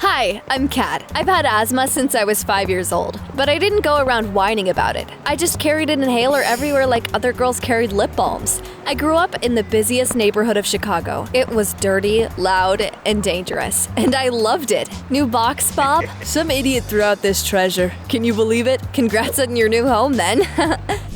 Hi, I'm Kat. I've had asthma since I was 5 years old, but I didn't go around whining about it. I just carried an inhaler everywhere like other girls carried lip balms. I grew up in the busiest neighborhood of Chicago. It was dirty, loud, and dangerous, and I loved it. New box, Bob? Some idiot threw out this treasure. Can you believe it? Congrats on your new home, then.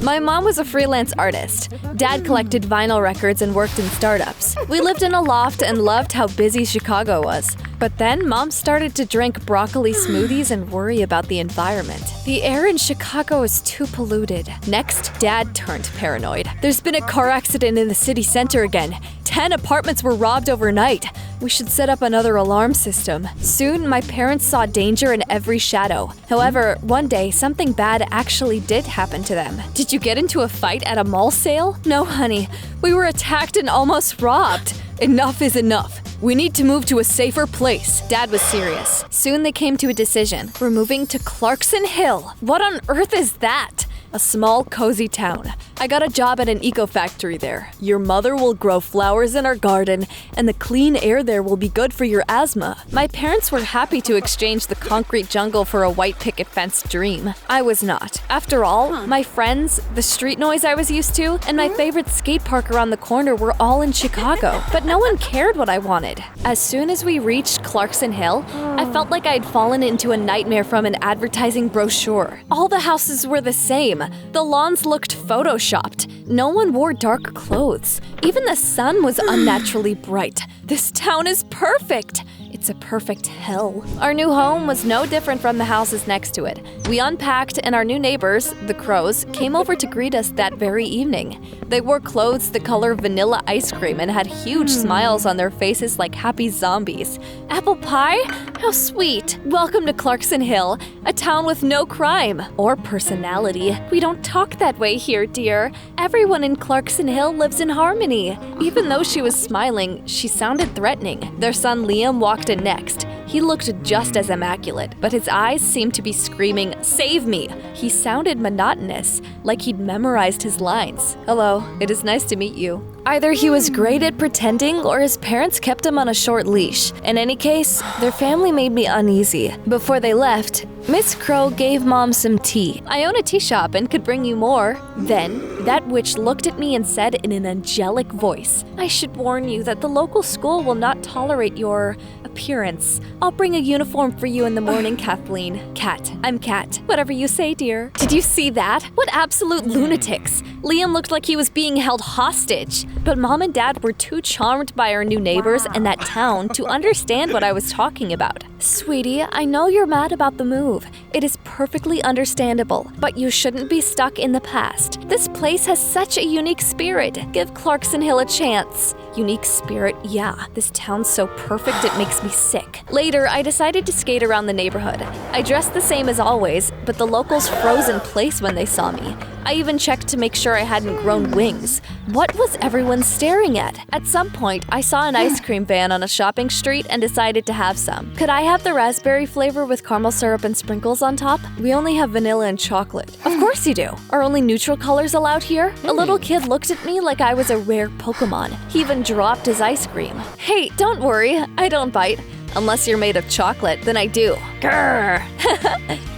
My mom was a freelance artist. Dad collected vinyl records and worked in startups. We lived in a loft and loved how busy Chicago was. But then Mom started to drink broccoli smoothies and worry about the environment. The air in Chicago is too polluted. Next, Dad turned paranoid. There's been a car accident in the city center again. 10 apartments were robbed overnight. We should set up another alarm system. Soon, my parents saw danger in every shadow. However, one day, something bad actually did happen to them. Did you get into a fight at a mall sale? No, honey. We were attacked and almost robbed. Enough is enough. We need to move to a safer place. Dad was serious. Soon they came to a decision. We're moving to Clarkson Hill. What on earth is that? A small, cozy town. I got a job at an eco-factory there. Your mother will grow flowers in our garden, and the clean air there will be good for your asthma. My parents were happy to exchange the concrete jungle for a white picket fence dream. I was not. After all, my friends, the street noise I was used to, and my favorite skate park around the corner were all in Chicago. But no one cared what I wanted. As soon as we reached Clarkson Hill, I felt like I'd fallen into a nightmare from an advertising brochure. All the houses were the same. The lawns looked photoshopped. No one wore dark clothes. Even the sun was unnaturally bright. This town is perfect. It's a perfect hell. Our new home was no different from the houses next to it. We unpacked, and our new neighbors, the Crows, came over to greet us that very evening. They wore clothes the color of vanilla ice cream and had huge smiles on their faces like happy zombies. Apple pie? How sweet. Welcome to Clarkson Hill, a town with no crime or personality. We don't talk that way here, dear. Everyone in Clarkson Hill lives in harmony. Even though she was smiling, she sounded threatening. Their son Liam walked in next. He looked just as immaculate, but his eyes seemed to be screaming, "Save me!" He sounded monotonous, like he'd memorized his lines. "Hello, it is nice to meet you." Either he was great at pretending or his parents kept him on a short leash. In any case, their family made me uneasy. Before they left, Miss Crow gave Mom some tea. "I own a tea shop and could bring you more." Then, that witch looked at me and said in an angelic voice, "I should warn you that the local school will not tolerate your appearance. I'll bring a uniform for you in the morning, Kathleen." Kat. I'm Kat. Whatever you say, dear. Did you see that? What absolute lunatics. Liam looked like he was being held hostage. But Mom and Dad were too charmed by our new neighbors and that town to understand what I was talking about. "Sweetie, I know you're mad about the move. It is perfectly understandable, but you shouldn't be stuck in the past. This place has such a unique spirit. Give Clarkson Hill a chance." Unique spirit, yeah. This town's so perfect it makes me sick. Later, I decided to skate around the neighborhood. I dressed the same as always, but the locals froze in place when they saw me. I even checked to make sure I hadn't grown wings. What was everyone staring at? At some point, I saw an ice cream van on a shopping street and decided to have some. Could I have the raspberry flavor with caramel syrup and sprinkles on top? We only have vanilla and chocolate. Of course you do. Are only neutral colors allowed here? A little kid looked at me like I was a rare Pokemon. He even dropped his ice cream. "Hey, don't worry, I don't bite. Unless you're made of chocolate, then I do." Grrr.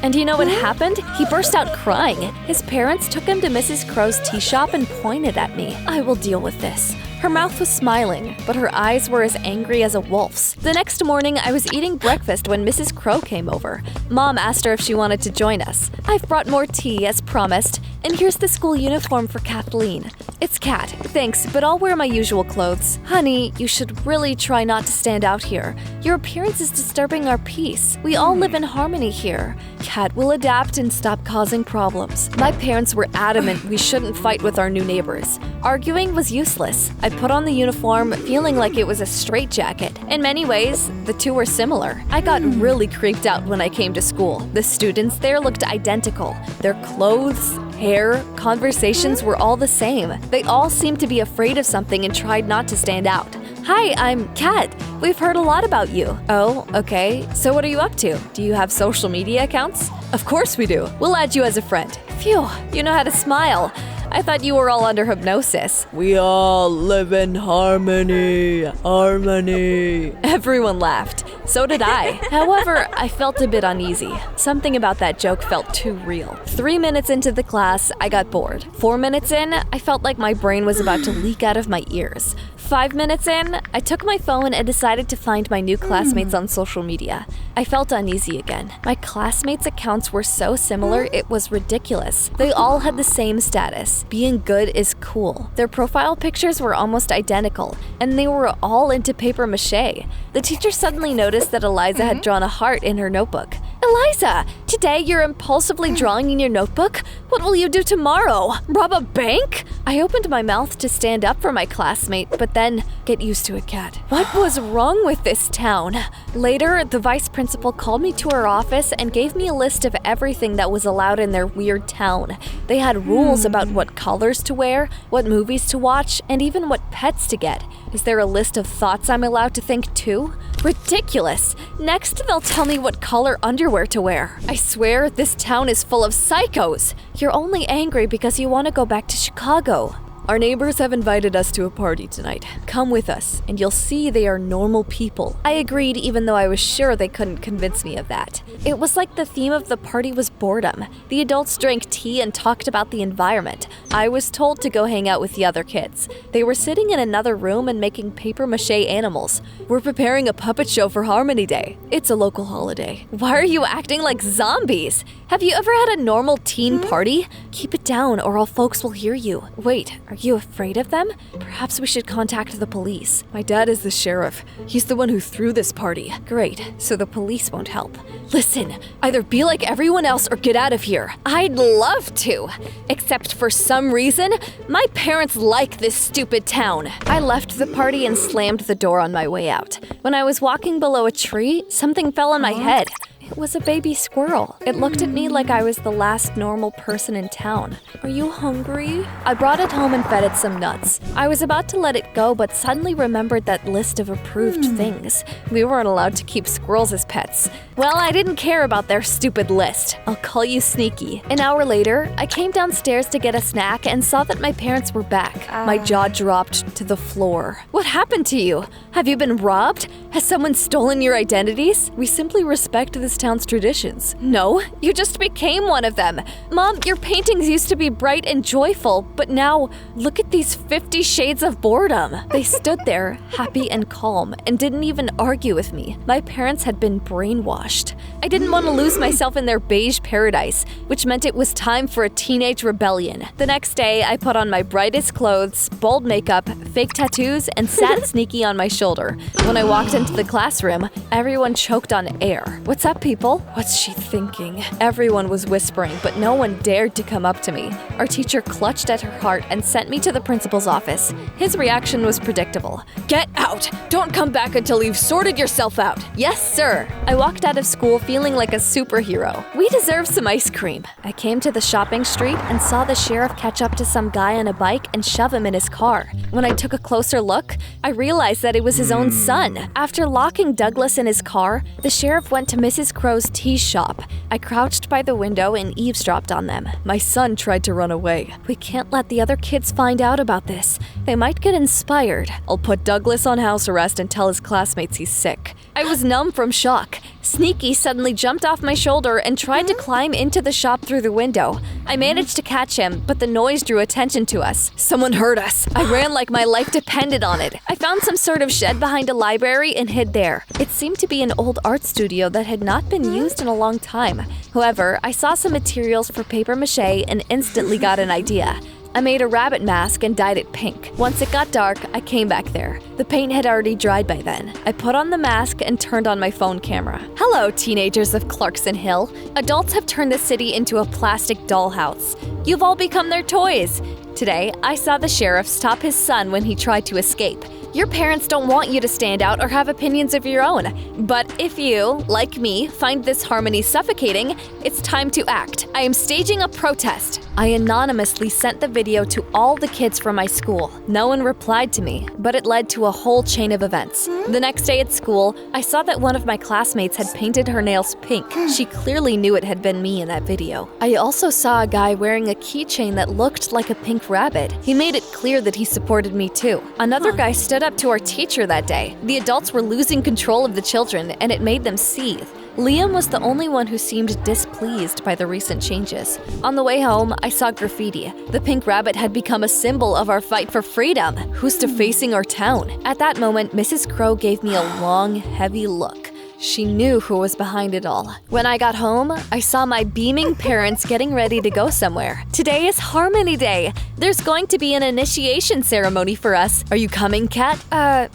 And you know what happened? He burst out crying. His parents took him to Mrs. Crow's tea shop and pointed at me. "I will deal with this." Her mouth was smiling, but her eyes were as angry as a wolf's. The next morning, I was eating breakfast when Mrs. Crow came over. Mom asked her if she wanted to join us. "I've brought more tea, as promised, and here's the school uniform for Kathleen." "It's Kat, thanks, but I'll wear my usual clothes." "Honey, you should really try not to stand out here. Your appearance is disturbing our peace. We all live in harmony here. Kat will adapt and stop causing problems." My parents were adamant we shouldn't fight with our new neighbors. Arguing was useless. I put on the uniform, feeling like it was a straitjacket. In many ways, the two were similar. I got really creeped out when I came to school. The students there looked identical. Their clothes, hair, conversations were all the same. They all seemed to be afraid of something and tried not to stand out. "Hi, I'm Kat. We've heard a lot about you." "Oh, okay. So what are you up to? Do you have social media accounts?" "Of course we do. We'll add you as a friend." Phew, you know how to smile. I thought you were all under hypnosis. We all live in harmony. Harmony. Everyone laughed. So did I. However, I felt a bit uneasy. Something about that joke felt too real. 3 minutes into the class, I got bored. 4 minutes in, I felt like my brain was about to leak out of my ears. 5 minutes in, I took my phone and decided to find my new classmates on social media. I felt uneasy again. My classmates' accounts were so similar, it was ridiculous. They all had the same status. Being good is cool. Their profile pictures were almost identical, and they were all into paper mache. The teacher suddenly noticed that Eliza had drawn a heart in her notebook. Eliza, today you're impulsively drawing in your notebook? What will you do tomorrow? Rob a bank? I opened my mouth to stand up for my classmate, but then get used to it, Kat. What was wrong with this town? Later, the vice principal called me to her office and gave me a list of everything that was allowed in their weird town. They had rules about what colors to wear, what movies to watch, and even what pets to get. Is there a list of thoughts I'm allowed to think too? Ridiculous! Next, they'll tell me what color underwear to wear. I swear, this town is full of psychos. You're only angry because you want to go back to Chicago. Our neighbors have invited us to a party tonight. Come with us, and you'll see they are normal people. I agreed even though I was sure they couldn't convince me of that. It was like the theme of the party was boredom. The adults drank tea and talked about the environment. I was told to go hang out with the other kids. They were sitting in another room and making paper mache animals. We're preparing a puppet show for Harmony Day. It's a local holiday. Why are you acting like zombies? Have you ever had a normal teen party? Keep it down or all folks will hear you. Wait, are you afraid of them? Perhaps we should contact the police. My dad is the sheriff. He's the one who threw this party. Great, so the police won't help. Listen, either be like everyone else or get out of here. I'd love to. Except for some reason, my parents like this stupid town. I left the party and slammed the door on my way out. When I was walking below a tree, something fell on my head. It was a baby squirrel. It looked at me like I was the last normal person in town. Are you hungry? I brought it home and fed it some nuts. I was about to let it go, but suddenly remembered that list of approved things. We weren't allowed to keep squirrels as pets. Well, I didn't care about their stupid list. I'll call you sneaky. An hour later, I came downstairs to get a snack and saw that my parents were back. My jaw dropped to the floor. What happened to you? Have you been robbed? Has someone stolen your identities? We simply respect this town's traditions. No, you just became one of them. Mom, your paintings used to be bright and joyful, but now look at these 50 shades of boredom. They stood there, happy and calm, and didn't even argue with me. My parents had been brainwashed. I didn't want to lose myself in their beige paradise, which meant it was time for a teenage rebellion. The next day, I put on my brightest clothes, bold makeup, fake tattoos, and sat sneaky on my shoulder. When I walked into the classroom, everyone choked on air. What's up, people? What's she thinking? Everyone was whispering, but no one dared to come up to me. Our teacher clutched at her heart and sent me to the principal's office. His reaction was predictable. Get out! Don't come back until you've sorted yourself out. Yes, sir. I walked out of school feeling like a superhero. We deserve some ice cream. I came to the shopping street and saw the sheriff catch up to some guy on a bike and shove him in his car. When I took a closer look, I realized that it was his own son. After locking Douglas in his car, the sheriff went to Mrs. Crow's tea shop. I crouched by the window and eavesdropped on them. My son tried to run away. We can't let the other kids find out about this. They might get inspired. I'll put Douglas on house arrest and tell his classmates he's sick. I was numb from shock. Sneaky suddenly jumped off my shoulder and tried to climb into the shop through the window. I managed to catch him, but the noise drew attention to us. Someone heard us. I ran like my life depended on it. I found some sort of shed behind a library and hid there. It seemed to be an old art studio that had not been used in a long time. However, I saw some materials for paper mache and instantly got an idea. I made a rabbit mask and dyed it pink. Once it got dark, I came back there. The paint had already dried by then. I put on the mask and turned on my phone camera. Hello, teenagers of Clarkson Hill. Adults have turned the city into a plastic dollhouse. You've all become their toys. Today, I saw the sheriff stop his son when he tried to escape. Your parents don't want you to stand out or have opinions of your own. But if you, like me, find this harmony suffocating, it's time to act. I am staging a protest. I anonymously sent the video to all the kids from my school. No one replied to me, but it led to a whole chain of events. The next day at school, I saw that one of my classmates had painted her nails pink. She clearly knew it had been me in that video. I also saw a guy wearing a keychain that looked like a pink rabbit. He made it clear that he supported me too. Another guy stood up to our teacher that day. The adults were losing control of the children, and it made them seethe. Liam was the only one who seemed displeased by the recent changes. On the way home, I saw graffiti. The pink rabbit had become a symbol of our fight for freedom. Who's defacing our town? At that moment, Mrs. Crow gave me a long, heavy look. She knew who was behind it all. When I got home, I saw my beaming parents getting ready to go somewhere. Today is Harmony Day. There's going to be an initiation ceremony for us. Are you coming, Kat?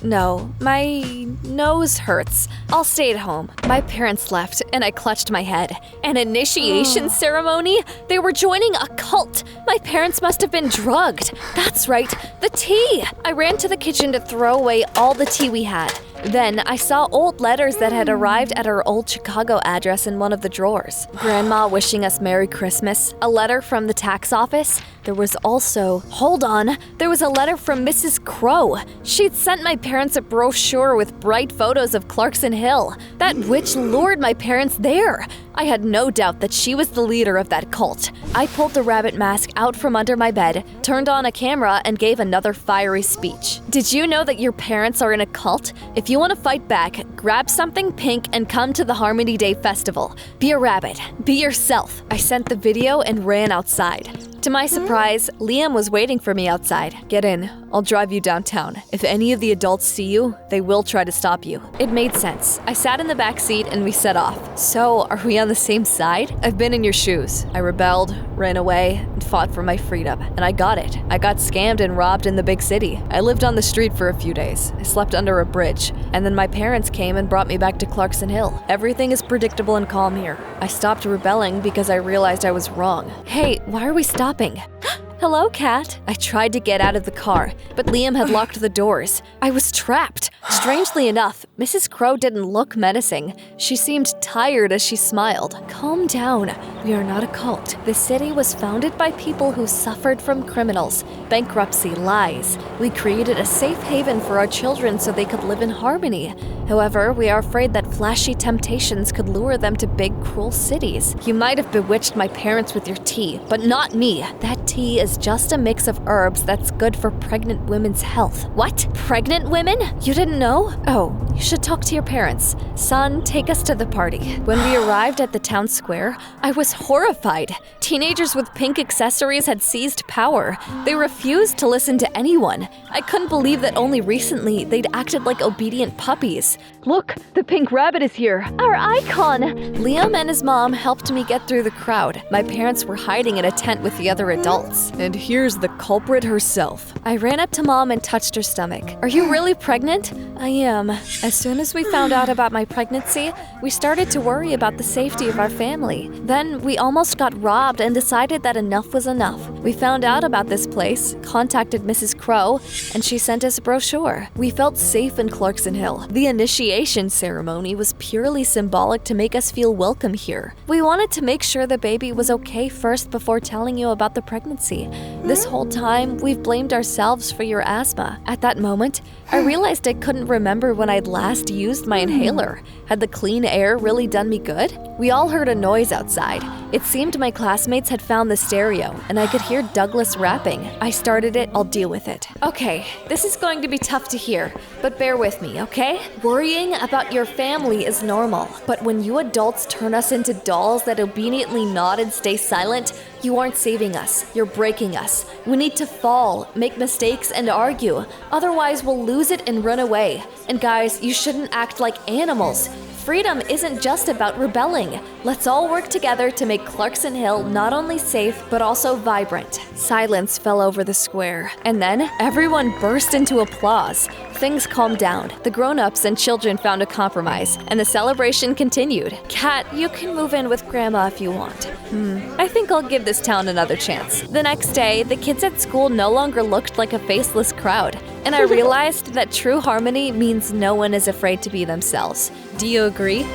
No. My nose hurts. I'll stay at home. My parents left, and I clutched my head. An initiation ceremony? They were joining a cult. My parents must have been drugged. That's right, the tea. I ran to the kitchen to throw away all the tea we had. Then I saw old letters that had arrived at our old Chicago address in one of the drawers. Grandma wishing us Merry Christmas, a letter from the tax office. There was also, there was a letter from Mrs. Crow. She'd sent my parents a brochure with bright photos of Clarkson Hill. That witch lured my parents there. I had no doubt that she was the leader of that cult. I pulled the rabbit mask out from under my bed, turned on a camera, and gave another fiery speech. Did you know that your parents are in a cult? If you want to fight back, grab something pink and come to the Harmony Day Festival. Be a rabbit. Be yourself. I sent the video and ran outside. To my surprise, Liam was waiting for me outside. Get in. I'll drive you downtown. If any of the adults see you, they will try to stop you. It made sense. I sat in the back seat and we set off. So, are we on the same side? I've been in your shoes. I rebelled, ran away, and fought for my freedom. And I got it. I got scammed and robbed in the big city. I lived on the street for a few days. I slept under a bridge. And then my parents came and brought me back to Clarkson Hill. Everything is predictable and calm here. I stopped rebelling because I realized I was wrong. Hey, why are we stopping? Hello, Kat. I tried to get out of the car, but Liam had locked the doors. I was trapped. Strangely enough, Mrs. Crow didn't look menacing. She seemed tired as she smiled. Calm down. We are not a cult. The city was founded by people who suffered from criminals, bankruptcy, lies. We created a safe haven for our children so they could live in harmony. However, we are afraid that flashy temptations could lure them to big, cruel cities. You might have bewitched my parents with your tea, but not me. That tea is just a mix of herbs that's good for pregnant women's health. What? Pregnant women? You didn't know? Oh, you should talk to your parents. Son, take us to the party. When we arrived at the town square, I was horrified. Teenagers with pink accessories had seized power. They refused to listen to anyone. I couldn't believe that only recently they'd acted like obedient puppies. Look, the pink rabbit is here. Our icon! Liam and his mom helped me get through the crowd. My parents were hiding in a tent with the other adults. And here's the culprit herself. I ran up to Mom and touched her stomach. Are you really pregnant? I am. As soon as we found out about my pregnancy, we started to worry about the safety of our family. Then we almost got robbed and decided that enough was enough. We found out about this place, contacted Mrs. Crow, and she sent us a brochure. We felt safe in Clarkson Hill. The initiation ceremony was purely symbolic to make us feel welcome here. We wanted to make sure the baby was okay first before telling you about the pregnancy. This whole time, we've blamed ourselves for your asthma. At that moment, I realized I couldn't remember when I'd last used my inhaler. Had the clean air really done me good? We all heard a noise outside. It seemed my classmates had found the stereo, and I could hear Douglas rapping. I started it, I'll deal with it. Okay, this is going to be tough to hear, but bear with me, okay? Worrying about your family is normal, but when you adults turn us into dolls that obediently nod and stay silent, you aren't saving us. You're breaking us. We need to fall, make mistakes, and argue. Otherwise, we'll lose it and run away. And guys, you shouldn't act like animals. Freedom isn't just about rebelling. Let's all work together to make Clarkson Hill not only safe, but also vibrant. Silence fell over the square, and then everyone burst into applause. Things calmed down. The grown-ups and children found a compromise, and the celebration continued. Kat, you can move in with Grandma if you want. I think I'll give this town another chance. The next day, the kids at school no longer looked like a faceless crowd. And I realized that true harmony means no one is afraid to be themselves. Do you agree?